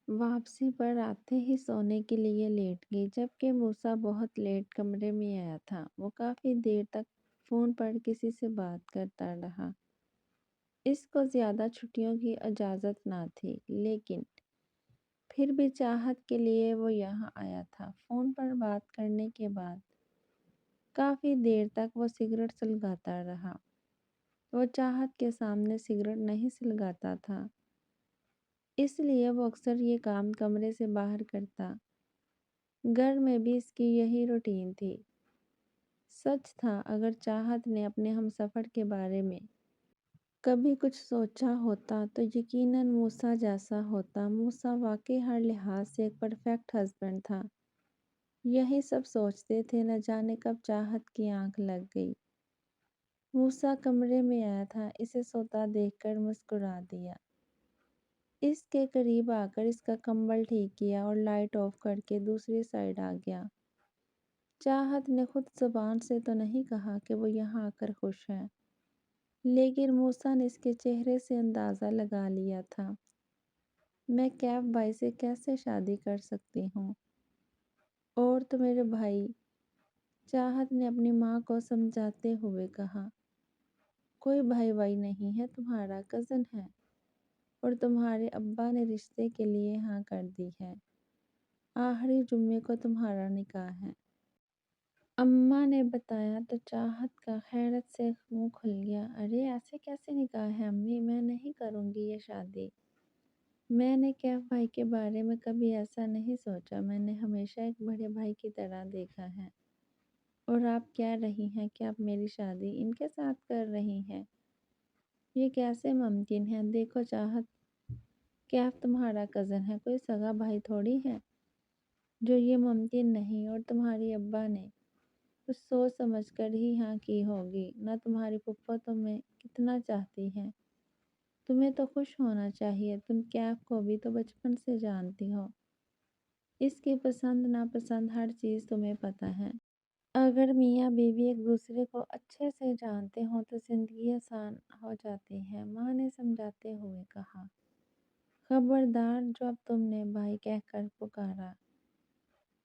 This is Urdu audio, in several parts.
واپسی پر آتے ہی سونے کے لیے لیٹ گئی جبکہ موسیٰ بہت لیٹ کمرے میں آیا تھا۔ وہ کافی دیر تک فون پر کسی سے بات کرتا رہا۔ اس کو زیادہ چھٹیوں کی اجازت نہ تھی لیکن پھر بھی چاہت کے لیے وہ یہاں آیا تھا۔ فون پر بات کرنے کے بعد کافی دیر تک وہ سگریٹ سلگاتا رہا۔ وہ چاہت کے سامنے سگریٹ نہیں سلگاتا تھا، اس لیے وہ اکثر یہ کام کمرے سے باہر کرتا۔ گھر میں بھی اس کی یہی روٹین تھی۔ سچ تھا، اگر چاہت نے اپنے ہمسفر کے بارے میں کبھی کچھ سوچا ہوتا تو یقیناً موسیٰ جیسا ہوتا۔ موسیٰ واقعی ہر لحاظ سے ایک پرفیکٹ ہسبینڈ تھا۔ یہی سب سوچتے تھے، نہ جانے کب چاہت کی آنکھ لگ گئی۔ موسیٰ کمرے میں آیا تھا، اسے سوتا دیکھ کر مسکرا دیا۔ اس کے قریب آ کر اس کا کمبل ٹھیک کیا اور لائٹ آف کر کے دوسری سائیڈ آ گیا۔ چاہت نے خود زبان سے تو نہیں کہا کہ وہ یہاں آ کر خوش ہے، لیکن موسیٰ نے اس کے چہرے سے اندازہ لگا لیا تھا۔ میں کیف بھائی سے کیسے شادی کر سکتی ہوں؟ اور تو میرے بھائی، چاہت نے اپنی ماں کو سمجھاتے ہوئے کہا، کوئی بھائی نہیں ہے، تمہارا کزن ہے اور تمہارے ابا نے رشتے کے لیے ہاں کر دی ہے۔ آخری جمعے کو تمہارا نکاح ہے۔ اماں نے بتایا تو چاہت کا حیرت سے منہ کھل گیا۔ ارے ایسے کیسے نکاح ہے امی، میں نہیں کروں گی یہ شادی۔ میں نے کیف بھائی کے بارے میں کبھی ایسا نہیں سوچا، میں نے ہمیشہ ایک بڑے بھائی کی طرح دیکھا ہے۔ اور آپ کہہ رہی ہیں کہ آپ میری شادی ان کے ساتھ کر رہی ہیں؟ یہ کیسے ممکن ہے؟ دیکھو چاہت، کیف تمہارا کزن ہے، کوئی سگا بھائی تھوڑی ہے جو یہ ممکن نہیں۔ اور تمہاری ابا نے کچھ سوچ سمجھ کر ہی ہاں کی ہوگی، نہ تمہاری پھپھو تمہیں کتنا چاہتی ہے۔ تمہیں تو خوش ہونا چاہیے، تم کیف کو بھی تو بچپن سے جانتی ہو، اس کی پسند ناپسند ہر چیز تمہیں پتہ ہے۔ اگر میاں بیوی ایک دوسرے کو اچھے سے جانتے ہوں تو زندگی آسان ہو جاتی ہے، ماں نے سمجھاتے ہوئے کہا۔ خبردار، جو اب تم نے بھائی کہہ کر پکارا۔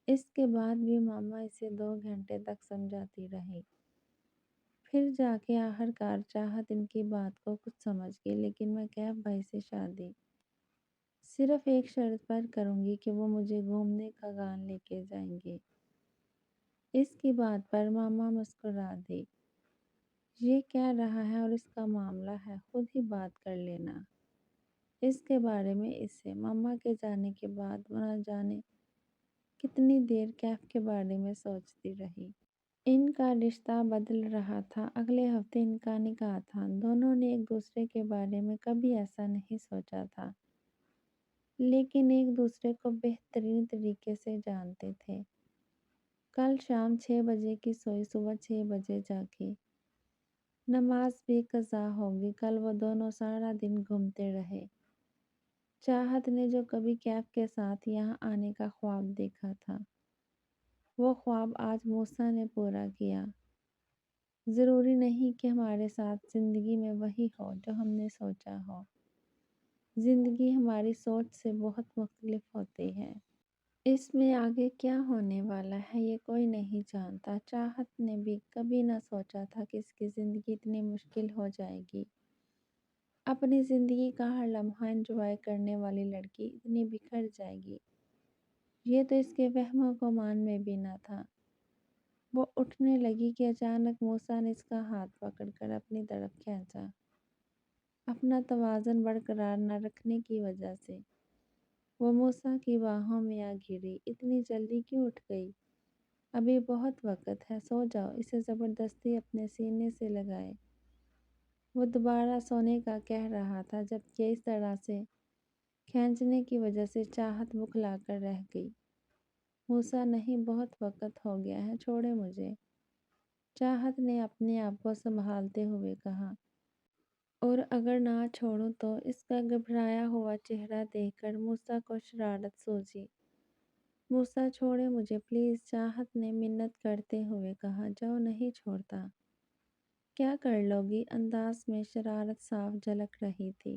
اس کے بعد بھی ماما اسے 2 گھنٹے تک سمجھاتی رہی۔ پھر جا کے آخر کار چاہت ان کی بات کو کچھ سمجھ گئی، لیکن میں کیف بھائی سے شادی صرف ایک شرط پر کروں گی کہ وہ مجھے گھومنے کھگان لے کے جائیں گے۔ اس کی بات پر ماما مسکرا دی۔ یہ کہہ رہا ہے اور اس کا معاملہ ہے، خود ہی بات کر لینا اس کے بارے میں اس سے۔ ماما کے جانے کے بعد وہ نہ جانے کتنی دیر کیف کے بارے میں سوچتی رہی۔ ان کا رشتہ بدل رہا تھا، اگلے ہفتے ان کا نکاح تھا۔ دونوں نے ایک دوسرے کے بارے میں کبھی ایسا نہیں سوچا تھا، لیکن ایک دوسرے کو بہترین طریقے سے جانتے تھے۔ کل شام 6 بجے کی سوئی صبح 6 بجے جاگی۔ نماز بھی قضا ہوگی۔ کل وہ دونوں سارا دن گھومتے رہے۔ چاہت نے جو کبھی کیف کے ساتھ یہاں آنے کا خواب دیکھا تھا، وہ خواب آج موسیٰ نے پورا کیا۔ ضروری نہیں کہ ہمارے ساتھ زندگی میں وہی ہو جو ہم نے سوچا ہو۔ زندگی ہماری سوچ سے بہت مختلف ہوتی ہے۔ اس میں آگے کیا ہونے والا ہے یہ کوئی نہیں جانتا۔ چاہت نے بھی کبھی نہ سوچا تھا کہ اس کی زندگی اتنی مشکل ہو جائے گی۔ اپنی زندگی کا ہر لمحہ انجوائے کرنے والی لڑکی اتنی بکھر جائے گی، یہ تو اس کے وہم و گمان میں بھی نہ تھا۔ وہ اٹھنے لگی کہ اچانک موسیٰ نے اس کا ہاتھ پکڑ کر اپنی طرف کھینچا، اپنا توازن برقرار نہ رکھنے کی وجہ سے۔ وہ موسیٰ کی باہوں میں آ گری۔ اتنی جلدی کیوں اٹھ گئی؟ ابھی بہت وقت ہے، سو جاؤ، اسے زبردستی اپنے سینے سے لگائے۔ وہ دوبارہ سونے کا کہہ رہا تھا، جبکہ اس طرح سے کھینچنے کی وجہ سے چاہت بکھلا کر رہ گئی۔ موسیٰ، نہیں، بہت وقت ہو گیا ہے، چھوڑے مجھے، چاہت نے اپنے آپ کو سنبھالتے ہوئے کہا۔ اور اگر نہ چھوڑوں تو؟ اس کا گھبرایا ہوا چہرہ دیکھ کر موسیٰ کو شرارت سوچی۔ موسیٰ، چھوڑے مجھے پلیز، چاہت نے منت کرتے ہوئے کہا۔ جاؤ، نہیں چھوڑتا۔ کیا کر لو گی؟ انداز میں شرارت صاف جھلک رہی تھی۔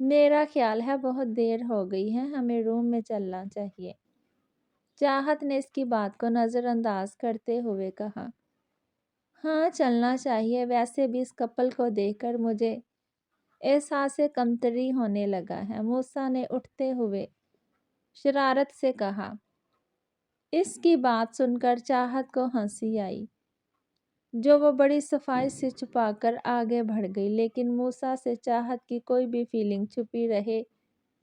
میرا خیال ہے بہت دیر ہو گئی ہے، ہمیں روم میں چلنا چاہیے۔ چاہت نے اس کی بات کو نظر انداز کرتے ہوئے کہا۔ ہاں چلنا چاہیے، ویسے بھی اس کپل کو دیکھ کر مجھے احساس کمتری ہونے لگا ہے، موسیٰ نے اٹھتے ہوئے شرارت سے کہا۔ اس کی بات سن کر چاہت کو ہنسی آئی، جو وہ بڑی صفائی سے چھپا کر آگے بڑھ گئی، لیکن موسیٰ سے چاہت کی کوئی بھی فیلنگ چھپی رہے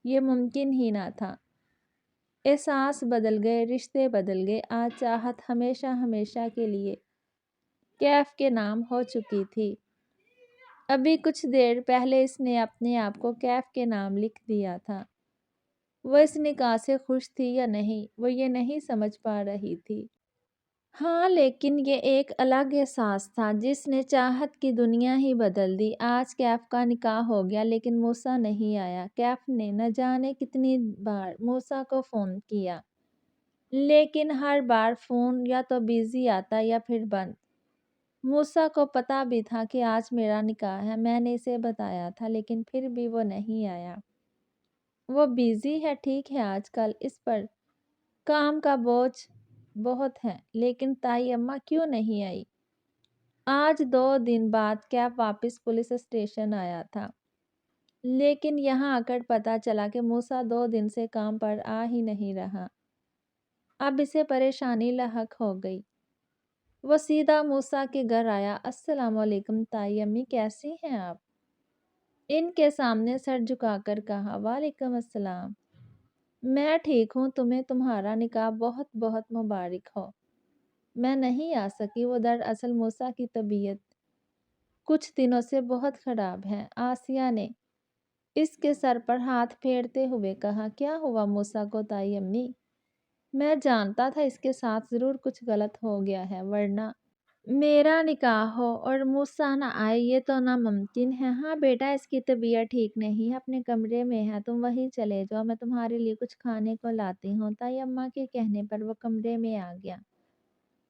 یہ ممکن ہی نہ تھا۔ احساس بدل گئے، رشتے بدل گئے، آج چاہت ہمیشہ ہمیشہ کے لیے کیف کے نام ہو چکی تھی۔ ابھی کچھ دیر پہلے اس نے اپنے آپ کو کیف کے نام لکھ دیا تھا۔ وہ اس نکاح سے خوش تھی یا نہیں، وہ یہ نہیں سمجھ پا رہی تھی۔ ہاں لیکن یہ ایک الگ احساس تھا جس نے چاہت کی دنیا ہی بدل دی۔ آج کیف کا نکاح ہو گیا لیکن موسیٰ نہیں آیا۔ کیف نے نہ جانے کتنی بار موسیٰ کو فون کیا، لیکن ہر بار فون یا تو بیزی آتا یا پھر بند۔ موسیٰ کو پتہ بھی تھا کہ آج میرا نکاح ہے، میں نے اسے بتایا تھا، لیکن پھر بھی وہ نہیں آیا۔ وہ بیزی ہے، ٹھیک ہے، آج کل اس پر کام کا بوجھ بہت ہے، لیکن تائی اماں کیوں نہیں آئی؟ آج 2 دن بعد کیف واپس پولیس اسٹیشن آیا تھا، لیکن یہاں آ کر پتہ چلا کہ موسیٰ 2 دن سے کام پر آ ہی نہیں رہا۔ اب اسے پریشانی لاحق ہو گئی۔ وہ سیدھا موسیٰ کے گھر آیا۔ السلام علیکم تائی امی، کیسی ہیں آپ؟ ان کے سامنے سر جھکا کر کہا۔ وعلیکم السلام، میں ٹھیک ہوں، تمہیں تمہارا نکاح بہت بہت مبارک ہو۔ میں نہیں آ سکی، وہ دراصل موسیٰ کی طبیعت کچھ دنوں سے بہت خراب ہے، آسیہ نے اس کے سر پر ہاتھ پھیرتے ہوئے کہا۔ کیا ہوا موسیٰ کو تائی امی؟ میں جانتا تھا اس کے ساتھ ضرور کچھ غلط ہو گیا ہے، ورنہ میرا نکاح ہو اور موسیٰ نہ آئے یہ تو ناممکن ہے۔ ہاں بیٹا، اس کی طبیعت ٹھیک نہیں ہے، اپنے کمرے میں ہے، تم وہیں چلے جاؤ، میں تمہارے لیے کچھ کھانے کو لاتی ہوں۔ تائی اماں کے کہنے پر وہ کمرے میں آ گیا،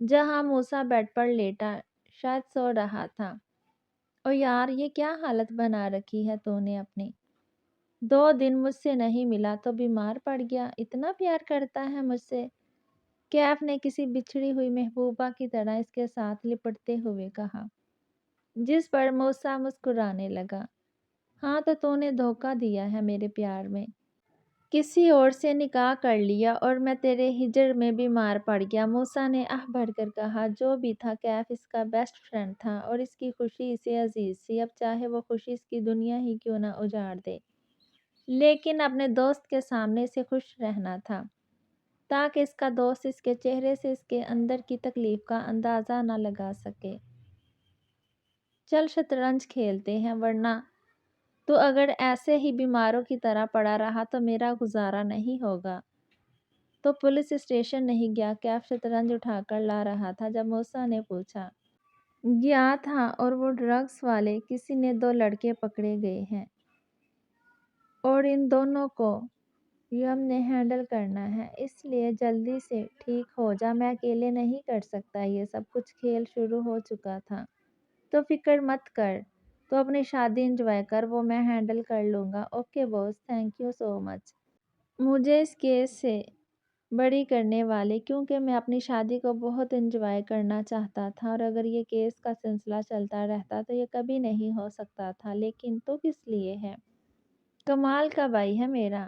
جہاں موسیٰ بیڈ پر لیٹا شاید سو رہا تھا۔ او یار، یہ کیا حالت بنا رکھی ہے تو نے اپنی؟ 2 دن مجھ سے نہیں ملا تو بیمار پڑ گیا، اتنا پیار کرتا ہے مجھ سے؟ کیف نے کسی بچھڑی ہوئی محبوبہ کی طرح اس کے ساتھ لپٹتے ہوئے کہا، جس پر موسیٰ مسکرانے لگا۔ ہاں تو نے دھوکہ دیا ہے میرے پیار میں، کسی اور سے نکاح کر لیا اور میں تیرے ہجر میں بیمار پڑ گیا، موسیٰ نے آہ بھر کر کہا۔ جو بھی تھا، کیف اس کا بیسٹ فرینڈ تھا اور اس کی خوشی اسے عزیز تھی، اب چاہے وہ خوشی اس کی دنیا ہی کیوں نہ اجاڑ دے، لیکن اپنے دوست کے سامنے اسے خوش رہنا تھا، تاکہ اس کا دوست اس کے چہرے سے اس کے اندر کی تکلیف کا اندازہ نہ لگا سکے۔ چل شطرنج کھیلتے ہیں، ورنہ تو اگر ایسے ہی بیماروں کی طرح پڑا رہا تو میرا گزارا نہیں ہوگا۔ تو پولیس اسٹیشن نہیں گیا؟ کیف شطرنج اٹھا کر لا رہا تھا جب موسیٰ نے پوچھا۔ گیا تھا، اور وہ ڈرگس والے کسی نے 2 لڑکے پکڑے گئے ہیں اور ان دونوں کو ہم نے ہینڈل کرنا ہے، اس لیے جلدی سے ٹھیک ہو جا، میں اکیلے نہیں کر سکتا یہ سب کچھ، کھیل شروع ہو چکا تھا تو فکر مت کر، تو اپنی شادی انجوائے کر، وہ میں ہینڈل کر لوں گا۔ Okay boss, thank you so much مجھے اس کیس سے بری کرنے والے، کیونکہ میں اپنی شادی کو بہت انجوائے کرنا چاہتا تھا، اور اگر یہ کیس کا سلسلہ چلتا رہتا تو یہ کبھی نہیں ہو سکتا تھا، لیکن تو کس لیے ہے؟ کمال کا بھائی ہے میرا،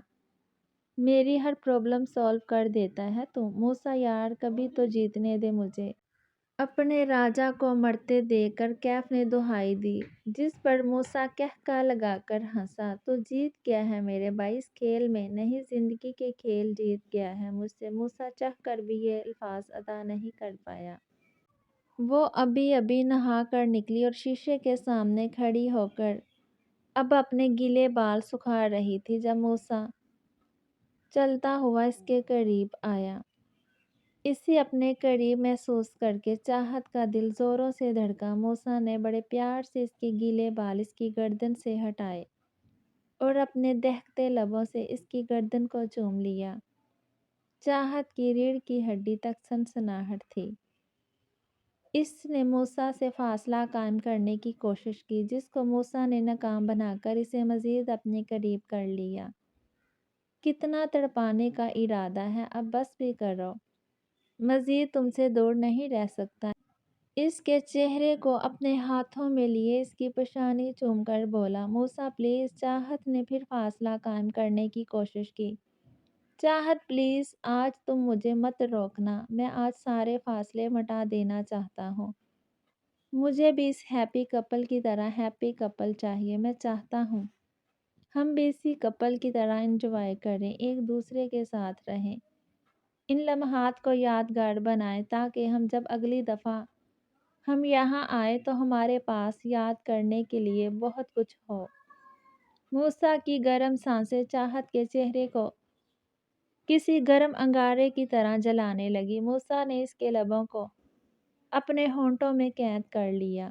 میری ہر پرابلم سالو کر دیتا ہے تو۔ موسیٰ یار، کبھی تو جیتنے دے مجھے۔ اپنے راجا کو مرتے دیکھ کر کیف نے دہائی دی، جس پر موسیٰ قہقہ لگا کر ہنسا۔ تو جیت گیا ہے میرے بھائی اس کھیل میں، نہیں زندگی کے کھیل جیت گیا ہے مجھ سے۔ موسیٰ چاہ کر بھی یہ الفاظ ادا نہیں کر پایا۔ وہ ابھی ابھی نہا کر نکلی اور شیشے کے سامنے کھڑی ہو کر اب اپنے گیلے بال سکھا رہی تھی جب موسیٰ چلتا ہوا اس کے قریب آیا۔ اسے اپنے قریب محسوس کر کے چاہت کا دل زوروں سے دھڑکا۔ موسیٰ نے بڑے پیار سے اس کے گیلے بال اس کی گردن سے ہٹائے اور اپنے دہکتے لبوں سے اس کی گردن کو چوم لیا۔ چاہت کی ریڑھ کی ہڈی تک سنسناہٹ تھی۔ اس نے موسیٰ سے فاصلہ قائم کرنے کی کوشش کی، جس کو موسیٰ نے ناکام بنا کر اسے مزید اپنے قریب کر لیا۔ کتنا تڑپانے کا ارادہ ہے، اب بس بھی کرو، مزید تم سے دور نہیں رہ سکتا۔ اس کے چہرے کو اپنے ہاتھوں میں لیے اس کی پیشانی چوم کر بولا، موسیٰ پلیز۔ چاہت نے پھر فاصلہ قائم کرنے کی کوشش کی۔ چاہت پلیز، آج تم مجھے مت روکنا، میں آج سارے فاصلے مٹا دینا چاہتا ہوں۔ مجھے بھی اس ہیپی کپل کی طرح ہیپی کپل چاہیے، میں چاہتا ہوں ہم بھی اسی کپل کی طرح انجوائے کریں، ایک دوسرے کے ساتھ رہیں، ان لمحات کو یادگار بنائیں تاکہ ہم جب اگلی دفعہ ہم یہاں آئیں تو ہمارے پاس یاد کرنے کے لیے بہت کچھ ہو۔ موسیٰ کی گرم سانسیں چاہت کے چہرے کو کسی گرم انگارے کی طرح جلانے لگی۔ موسیٰ نے اس کے لبوں کو اپنے ہونٹوں میں قید کر لیا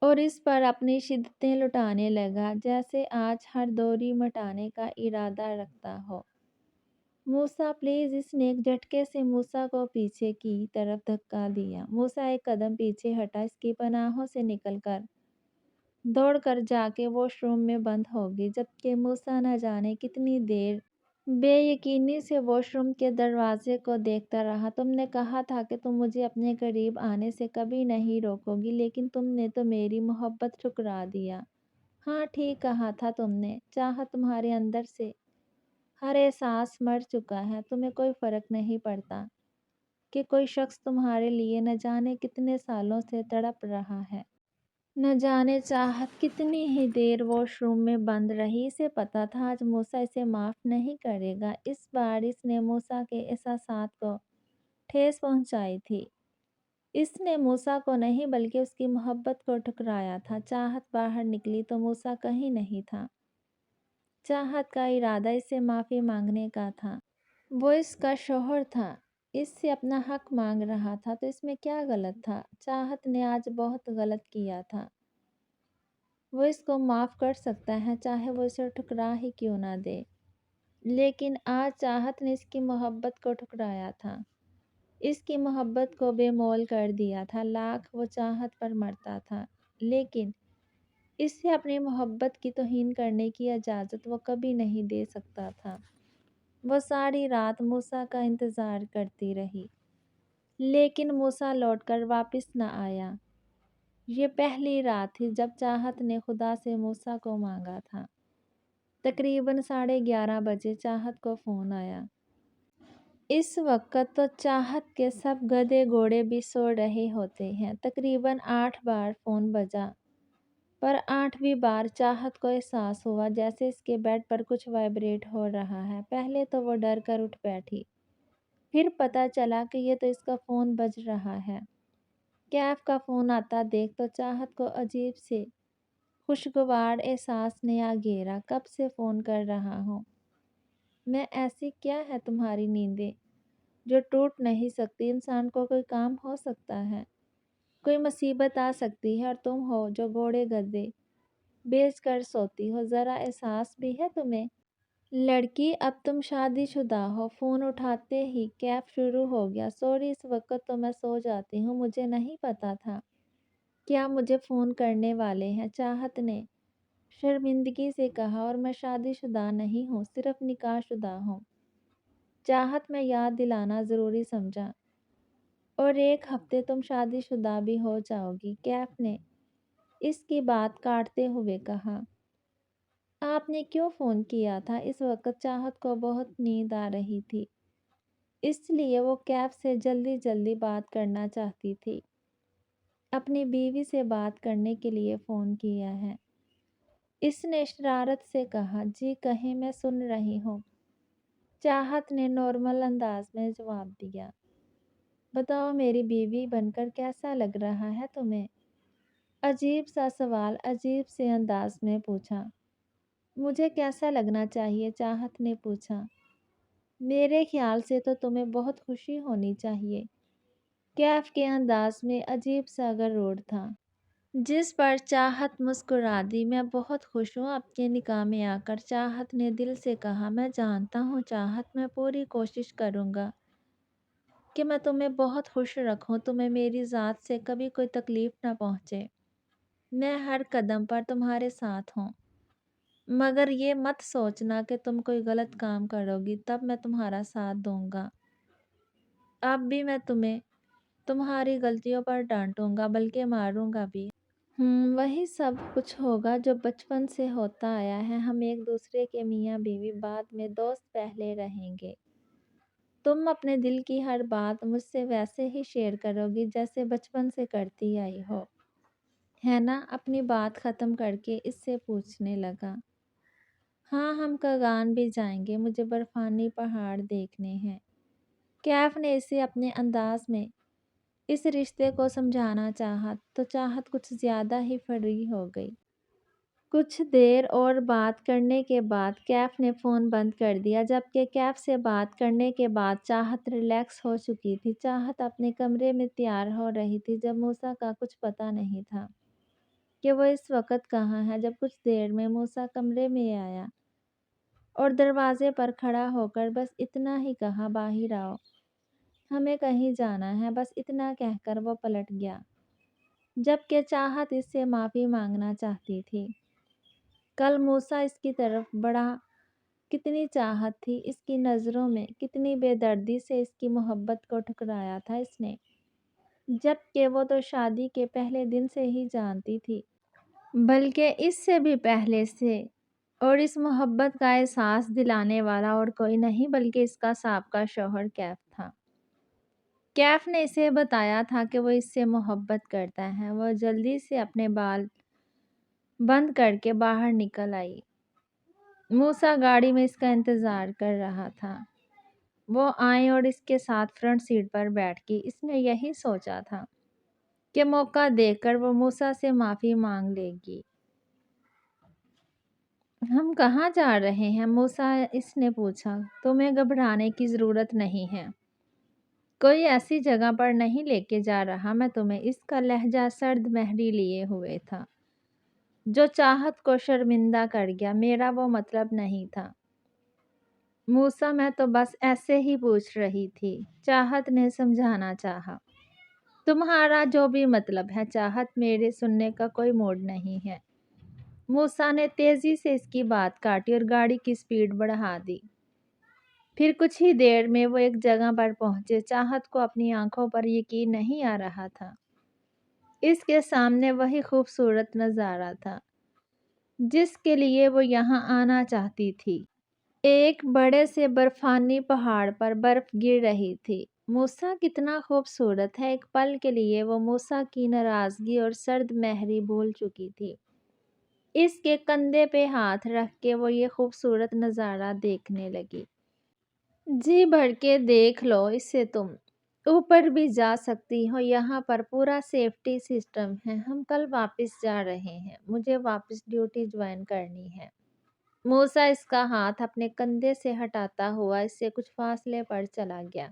اور اس پر اپنی شدتیں لٹانے لگا جیسے آج ہر دوری مٹانے کا ارادہ رکھتا ہو۔ موسیٰ پلیز، اس نے ایک جھٹکے سے موسیٰ کو پیچھے کی طرف دھکا دیا۔ موسیٰ ایک قدم پیچھے ہٹا، اس کی پناہوں سے نکل کر دوڑ کر جا کے واش روم میں بند ہو گئی، جبکہ موسیٰ نہ جانے کتنی دیر بے یقینی سے واش روم کے دروازے کو دیکھتا رہا۔ تم نے کہا تھا کہ تم مجھے اپنے قریب آنے سے کبھی نہیں روکو گی، لیکن تم نے تو میری محبت ٹھکرا دیا۔ ہاں، ٹھیک کہا تھا تم نے۔ چاہت تمہارے اندر سے ہر احساس مر چکا ہے، تمہیں کوئی فرق نہیں پڑتا کہ کوئی شخص تمہارے لیے نہ جانے کتنے سالوں سے تڑپ رہا ہے۔ نہ جانے چاہت کتنی ہی دیر واش روم میں بند رہی، اسے پتا تھا آج موسیٰ اسے معاف نہیں کرے گا۔ اس بار اس نے موسیٰ کے احساسات کو ٹھیس پہنچائی تھی۔ اس نے موسیٰ کو نہیں بلکہ اس کی محبت کو ٹھکرایا تھا۔ چاہت باہر نکلی تو موسیٰ کہیں نہیں تھا۔ چاہت کا ارادہ اس سے معافی مانگنے کا تھا۔ وہ اس کا شوہر تھا، اس سے اپنا حق مانگ رہا تھا، تو اس میں کیا غلط تھا؟ چاہت نے آج بہت غلط کیا تھا۔ وہ اس کو معاف کر سکتا ہے، چاہے وہ اسے ٹھکرا ہی کیوں نہ دے، لیکن آج چاہت نے اس کی محبت کو ٹھکرایا تھا، اس کی محبت کو بے مول کر دیا تھا۔ لاکھ وہ چاہت پر مرتا تھا، لیکن اس سے اپنی محبت کی توہین کرنے کی اجازت وہ کبھی نہیں دے سکتا تھا۔ وہ ساری رات موسیٰ کا انتظار کرتی رہی، لیکن موسیٰ لوٹ کر واپس نہ آیا۔ یہ پہلی رات تھی جب چاہت نے خدا سے موسیٰ کو مانگا تھا۔ تقریباً 11:30 بجے چاہت کو فون آیا۔ اس وقت تو چاہت کے سب گدھے گھوڑے بھی سو رہے ہوتے ہیں۔ تقریباً 8 بار فون بجا، پر 8ویں بار چاہت کو احساس ہوا جیسے اس کے بیڈ پر کچھ وائبریٹ ہو رہا ہے۔ پہلے تو وہ ڈر کر اٹھ بیٹھی، پھر پتہ چلا کہ یہ تو اس کا فون بج رہا ہے۔ کیف کا فون آتا دیکھ تو چاہت کو عجیب سے خوشگوار احساس نے آ گھیرا۔ کب سے فون کر رہا ہوں میں، ایسی کیا ہے تمہاری نیندیں جو ٹوٹ نہیں سکتی؟ انسان کو کوئی کام ہو سکتا ہے، کوئی مصیبت آ سکتی ہے، اور تم ہو جو گھوڑے گدھے بیچ کر سوتی ہو، ذرا احساس بھی ہے تمہیں؟ لڑکی، اب تم شادی شدہ ہو۔ فون اٹھاتے ہی کیف شروع ہو گیا۔ سوری، اس وقت تو میں سو جاتی ہوں، مجھے نہیں پتا تھا کہ آپ مجھے فون کرنے والے ہیں، چاہت نے شرمندگی سے کہا، اور میں شادی شدہ نہیں ہوں، صرف نکاح شدہ ہوں۔ چاہت میں یاد دلانا ضروری سمجھا، اور ایک ہفتے تم شادی شدہ بھی ہو جاؤ گی، کیف نے اس کی بات کاٹتے ہوئے کہا۔ آپ نے کیوں فون کیا تھا؟ اس وقت چاہت کو بہت نیند آ رہی تھی، اس لیے وہ کیف سے جلدی جلدی بات کرنا چاہتی تھی۔ اپنی بیوی سے بات کرنے کے لیے فون کیا ہے، اس نے شرارت سے کہا۔ جی کہیں، میں سن رہی ہوں، چاہت نے نارمل انداز میں جواب دیا۔ بتاؤ، میری بیوی بن کر کیسا لگ رہا ہے تمہیں؟ عجیب سا سوال عجیب سے انداز میں پوچھا۔ مجھے کیسا لگنا چاہیے؟ چاہت نے پوچھا۔ میرے خیال سے تو تمہیں بہت خوشی ہونی چاہیے۔ کیف کے انداز میں عجیب سا غرور تھا، جس پر چاہت مسکرا دی۔ میں بہت خوش ہوں آپ کے نکاح میں آ کر، چاہت نے دل سے کہا۔ میں جانتا ہوں چاہت، میں پوری کوشش کروں گا کہ میں تمہیں بہت خوش رکھوں، تمہیں میری ذات سے کبھی کوئی تکلیف نہ پہنچے، میں ہر قدم پر تمہارے ساتھ ہوں، مگر یہ مت سوچنا کہ تم کوئی غلط کام کرو گی تب میں تمہارا ساتھ دوں گا۔ اب بھی میں تمہیں تمہاری غلطیوں پر ڈانٹوں گا بلکہ ماروں گا بھی۔ وہی سب کچھ ہوگا جو بچپن سے ہوتا آیا ہے، ہم ایک دوسرے کے میاں بیوی، بعد میں دوست پہلے رہیں گے۔ تم اپنے دل کی ہر بات مجھ سے ویسے ہی شیئر کرو گی جیسے بچپن سے کرتی آئی ہو، ہے نا؟ اپنی بات ختم کر کے اس سے پوچھنے لگا۔ ہاں، ہم کاغان بھی جائیں گے، مجھے برفانی پہاڑ دیکھنے ہیں۔ کیف نے اسے اپنے انداز میں اس رشتے کو سمجھانا چاہا تو چاہت کچھ زیادہ ہی فری ہو گئی۔ کچھ دیر اور بات کرنے کے بعد کیف نے فون بند کر دیا، جبکہ کیف سے بات کرنے کے بعد چاہت ریلیکس ہو چکی تھی۔ چاہت اپنے کمرے میں تیار ہو رہی تھی جب موسیٰ کا کچھ پتہ نہیں تھا کہ وہ اس وقت کہاں ہے۔ جب کچھ دیر میں موسیٰ کمرے میں آیا اور دروازے پر کھڑا ہو کر بس اتنا ہی کہا، باہر آؤ، ہمیں کہیں جانا ہے، بس اتنا کہہ کر وہ پلٹ گیا، جبکہ چاہت اس سے معافی مانگنا چاہتی تھی۔ کل موسیٰ اس کی طرف بڑھا، کتنی چاہت تھی اس کی نظروں میں، کتنی بے دردی سے اس کی محبت کو ٹھکرایا تھا اس نے، جبکہ وہ تو شادی کے پہلے دن سے ہی جانتی تھی، بلکہ اس سے بھی پہلے سے، اور اس محبت کا احساس دلانے والا اور کوئی نہیں بلکہ اس کا سابقہ شوہر کیف تھا۔ کیف نے اسے بتایا تھا کہ وہ اس سے محبت کرتا ہے۔ وہ جلدی سے اپنے بال بند کر کے باہر نکل آئی۔ موسیٰ گاڑی میں اس کا انتظار کر رہا تھا۔ وہ آئی اور اس کے ساتھ فرنٹ سیٹ پر بیٹھ گئی۔ اس نے یہی سوچا تھا کہ موقع دیکھ کر وہ موسیٰ سے معافی مانگ لے گی۔ ہم کہاں جا رہے ہیں موسیٰ؟ اس نے پوچھا۔ تمہیں گھبرانے کی ضرورت نہیں ہے، کوئی ایسی جگہ پر نہیں لے کے جا رہا میں تمہیں۔ اس کا لہجہ سرد مہری لیے ہوئے تھا جو چاہت کو شرمندہ کر گیا۔ میرا وہ مطلب نہیں تھا موسیٰ، میں تو بس ایسے ہی پوچھ رہی تھی، چاہت نے سمجھانا چاہا۔ تمہارا جو بھی مطلب ہے چاہت، میرے سننے کا کوئی موڈ نہیں ہے۔ موسیٰ نے تیزی سے اس کی بات کاٹی اور گاڑی کی سپیڈ بڑھا دی۔ پھر کچھ ہی دیر میں وہ ایک جگہ پر پہنچے۔ چاہت کو اپنی آنکھوں پر یقین نہیں آ رہا تھا۔ اس کے سامنے وہی خوبصورت نظارہ تھا جس کے لیے وہ یہاں آنا چاہتی تھی۔ ایک بڑے سے برفانی پہاڑ پر برف گر رہی تھی۔ موسیٰ کتنا خوبصورت ہے! ایک پل کے لیے وہ موسیٰ کی ناراضگی اور سرد مہری بھول چکی تھی۔ اس کے کندھے پہ ہاتھ رکھ کے وہ یہ خوبصورت نظارہ دیکھنے لگی۔ جی بھر کے دیکھ لو اسے، تم اوپر بھی جا سکتی ہو، یہاں پر پورا سیفٹی سسٹم ہے۔ ہم کل واپس جا رہے ہیں، مجھے واپس ڈیوٹی جوائن کرنی ہے۔ موسیٰ اس کا ہاتھ اپنے کندھے سے ہٹاتا ہوا اس سے کچھ فاصلے پر چلا گیا،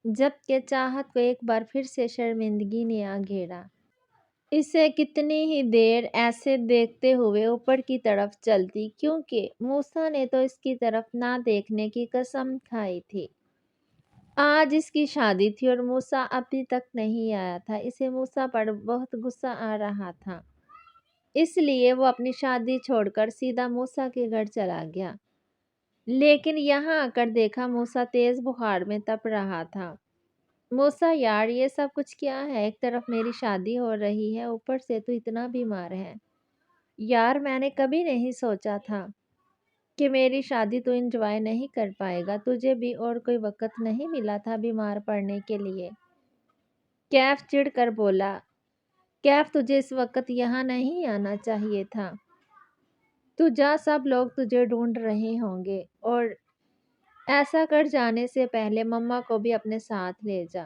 جبکہ چاہت کو ایک بار پھر سے شرمندگی نے آ گھیرا۔ اسے کتنی ہی دیر ایسے دیکھتے ہوئے اوپر کی طرف چلتی، کیونکہ موسیٰ نے تو اس کی طرف نہ دیکھنے کی قسم کھائی تھی۔ آج اس کی شادی تھی اور موسیٰ ابھی تک نہیں آیا تھا۔ اسے موسیٰ پر بہت غصہ آ رہا تھا، اس لیے وہ اپنی شادی چھوڑ کر سیدھا موسیٰ کے گھر چلا گیا۔ لیکن یہاں آ کر دیکھا موسیٰ تیز بخار میں تپ رہا تھا۔ موسیٰ یار، یہ سب کچھ کیا ہے؟ ایک طرف میری شادی ہو رہی ہے، اوپر سے تو اتنا بیمار ہے۔ یار، میں نے کبھی نہیں سوچا تھا کہ میری شادی تو انجوائے نہیں کر پائے گا۔ تجھے بھی اور کوئی وقت نہیں ملا تھا بیمار پڑنے کے لیے؟ کیف چڑ کر بولا۔ کیف، تجھے اس وقت یہاں نہیں آنا چاہیے تھا۔ تو جا، سب لوگ تجھے ڈھونڈ رہے ہوں گے، اور ایسا کر جانے سے پہلے مما کو بھی اپنے ساتھ لے جا،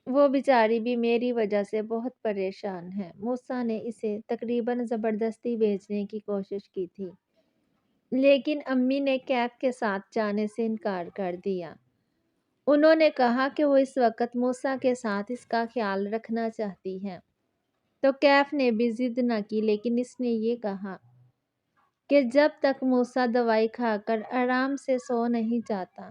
وہ بیچاری بھی میری وجہ سے بہت پریشان ہے۔ موسیٰ نے اسے تقریباً زبردستی بھیجنے کی کوشش کی تھی، لیکن امی نے کیف کے ساتھ جانے سے انکار کر دیا۔ انہوں نے کہا کہ وہ اس وقت موسیٰ کے ساتھ اس کا خیال رکھنا چاہتی ہیں۔ تو کیف نے بھی ضد نہ کی، لیکن اس نے یہ کہا کہ جب تک موسیٰ دوائی کھا کر آرام سے سو نہیں جاتا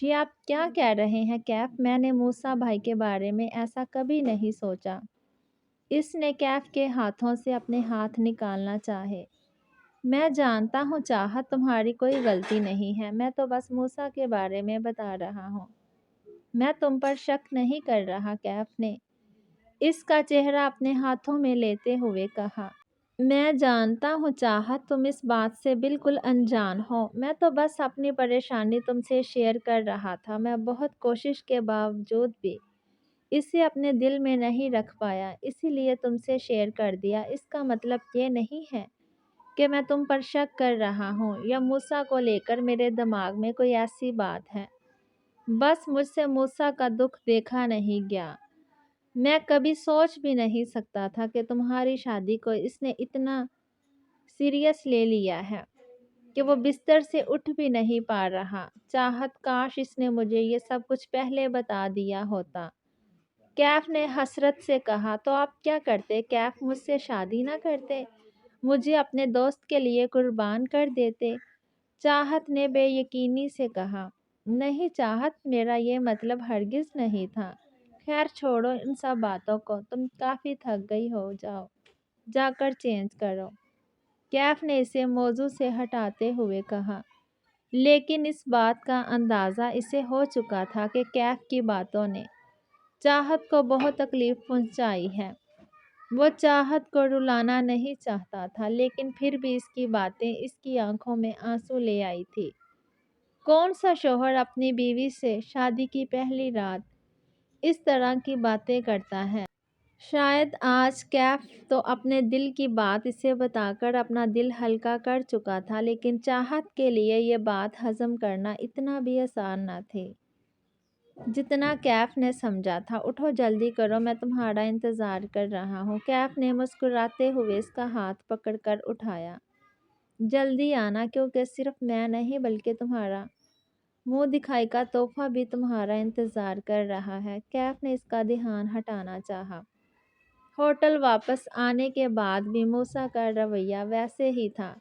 یہ آپ کیا کہہ رہے ہیں کیف؟ میں نے موسیٰ بھائی کے بارے میں ایسا کبھی نہیں سوچا۔ اس نے کیف کے ہاتھوں سے اپنے ہاتھ نکالنا چاہے۔ میں جانتا ہوں چاہت تمہاری کوئی غلطی نہیں ہے، میں تو بس موسیٰ کے بارے میں بتا رہا ہوں۔ میں تم پر شک نہیں کر رہا، کیف نے اس کا چہرہ اپنے ہاتھوں میں لیتے ہوئے کہا۔ میں جانتا ہوں چاہت، تم اس بات سے بالکل انجان ہو۔ میں تو بس اپنی پریشانی تم سے شیئر کر رہا تھا۔ میں بہت کوشش کے باوجود بھی اسے اپنے دل میں نہیں رکھ پایا، اسی لیے تم سے شیئر کر دیا۔ اس کا مطلب یہ نہیں ہے کہ میں تم پر شک کر رہا ہوں یا موسیٰ کو لے کر میرے دماغ میں کوئی ایسی بات ہے۔ بس مجھ سے موسیٰ کا دکھ دیکھا نہیں گیا۔ میں کبھی سوچ بھی نہیں سکتا تھا کہ تمہاری شادی کو اس نے اتنا سیریس لے لیا ہے کہ وہ بستر سے اٹھ بھی نہیں پا رہا۔ چاہت، کاش اس نے مجھے یہ سب کچھ پہلے بتا دیا ہوتا، کیف نے حسرت سے کہا۔ تو آپ کیا کرتے کیف؟ مجھ سے شادی نہ کرتے، مجھے اپنے دوست کے لیے قربان کر دیتے؟ چاہت نے بے یقینی سے کہا۔ نہیں چاہت، میرا یہ مطلب ہرگز نہیں تھا۔ خیر چھوڑو ان سب باتوں کو، تم کافی تھک گئی ہو، جاؤ جا کر چینج کرو، کیف نے اسے موضوع سے ہٹاتے ہوئے کہا۔ لیکن اس بات کا اندازہ اسے ہو چکا تھا کہ کیف کی باتوں نے چاہت کو بہت تکلیف پہنچائی ہے۔ وہ چاہت کو رلانا نہیں چاہتا تھا، لیکن پھر بھی اس کی باتیں اس کی آنکھوں میں آنسو لے آئی تھی۔ کون سا شوہر اپنی بیوی سے شادی کی پہلی رات اس طرح کی باتیں کرتا ہے؟ شاید آج کیف تو اپنے دل کی بات اسے بتا کر اپنا دل ہلکا کر چکا تھا، لیکن چاہت کے لیے یہ بات ہضم کرنا اتنا بھی آسان نہ تھی جتنا کیف نے سمجھا تھا۔ اٹھو جلدی کرو، میں تمہارا انتظار کر رہا ہوں، کیف نے مسکراتے ہوئے اس کا ہاتھ پکڑ کر اٹھایا۔ جلدی آنا، کیونکہ صرف میں نہیں بلکہ تمہارا منہ دکھائی کا تحفہ بھی تمہارا انتظار کر رہا ہے۔ کیف نے اس کا دھیان ہٹانا چاہا۔ ہوٹل واپس آنے کے بعد بھی موسیٰ کا رویہ ویسے ہی تھا۔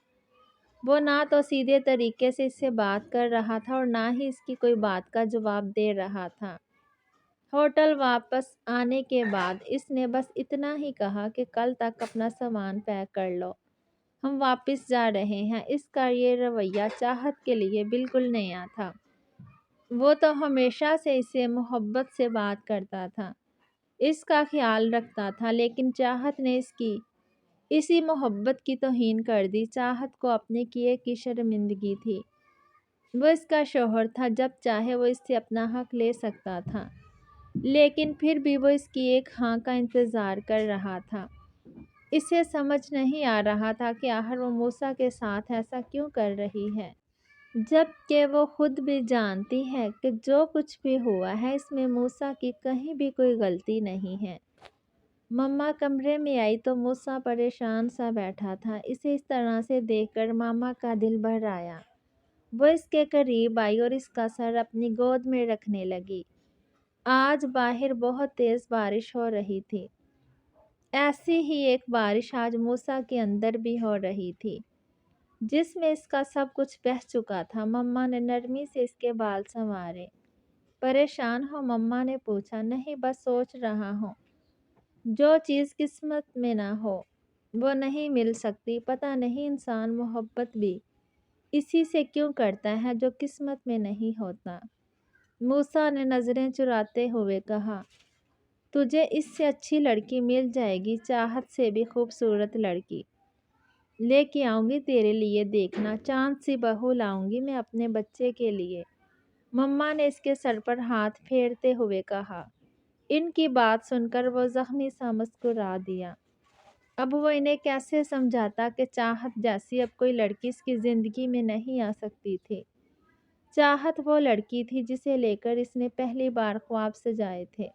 وہ نہ تو سیدھے طریقے سے اس سے بات کر رہا تھا اور نہ ہی اس کی کوئی بات کا جواب دے رہا تھا۔ ہوٹل واپس آنے کے بعد اس نے بس اتنا ہی کہا کہ کل تک اپنا سامان پیک کر لو، ہم واپس جا رہے ہیں۔ اس کا یہ رویہ چاہت کے لیے بالکل نیا تھا۔ وہ تو ہمیشہ سے اسے محبت سے بات کرتا تھا، اس کا خیال رکھتا تھا، لیکن چاہت نے اسی محبت کی توہین کر دی۔ چاہت کو اپنے کیے کی شرمندگی تھی۔ وہ اس کا شوہر تھا، جب چاہے وہ اس سے اپنا حق لے سکتا تھا، لیکن پھر بھی وہ اس کی ایک ہاں کا انتظار کر رہا تھا۔ اسے سمجھ نہیں آ رہا تھا کہ آخر وہ موسیٰ کے ساتھ ایسا کیوں کر رہی ہے، جب کہ وہ خود بھی جانتی ہے کہ جو کچھ بھی ہوا ہے اس میں موسیٰ کی کہیں بھی کوئی غلطی نہیں ہے۔ مما کمرے میں آئی تو موسیٰ پریشان سا بیٹھا تھا۔ اسے اس طرح سے دیکھ کر ماما کا دل بھر آیا۔ وہ اس کے قریب آئی اور اس کا سر اپنی گود میں رکھنے لگی۔ آج باہر بہت تیز بارش ہو رہی تھی۔ ایسی ہی ایک بارش آج موسیٰ کے اندر بھی ہو رہی تھی، جس میں اس کا سب کچھ بہہ چکا تھا۔ مما نے نرمی سے اس کے بال سنوارے۔ پریشان ہو؟ مما نے پوچھا۔ نہیں، بس سوچ رہا ہوں، جو چیز قسمت میں نہ ہو وہ نہیں مل سکتی۔ پتہ نہیں انسان محبت بھی اسی سے کیوں کرتا ہے جو قسمت میں نہیں ہوتا۔ موسیٰ نے نظریں چراتے ہوئے کہا۔ تجھے اس سے اچھی لڑکی مل جائے گی، چاہت سے بھی خوبصورت لڑکی لے کے آؤں گی تیرے لیے، دیکھنا، چاند سی بہو لاؤں گی میں اپنے بچے کے لیے، مما نے اس کے سر پر ہاتھ پھیرتے ہوئے کہا۔ ان کی بات سن کر وہ زخمی سا مسکرا دیا۔ اب وہ انہیں کیسے سمجھاتا کہ چاہت جیسی اب کوئی لڑکی اس کی زندگی میں نہیں آ سکتی تھی۔ چاہت وہ لڑکی تھی جسے لے کر اس نے پہلی بار خواب سجائے تھے،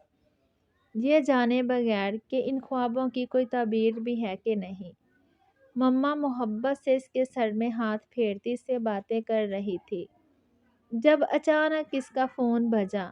یہ جانے بغیر کہ ان خوابوں کی کوئی تعبیر بھی ہے کہ نہیں۔ مما محبت سے اس کے سر میں ہاتھ پھیرتی اس سے باتیں کر رہی تھی، جب اچانک اس کا فون بجا۔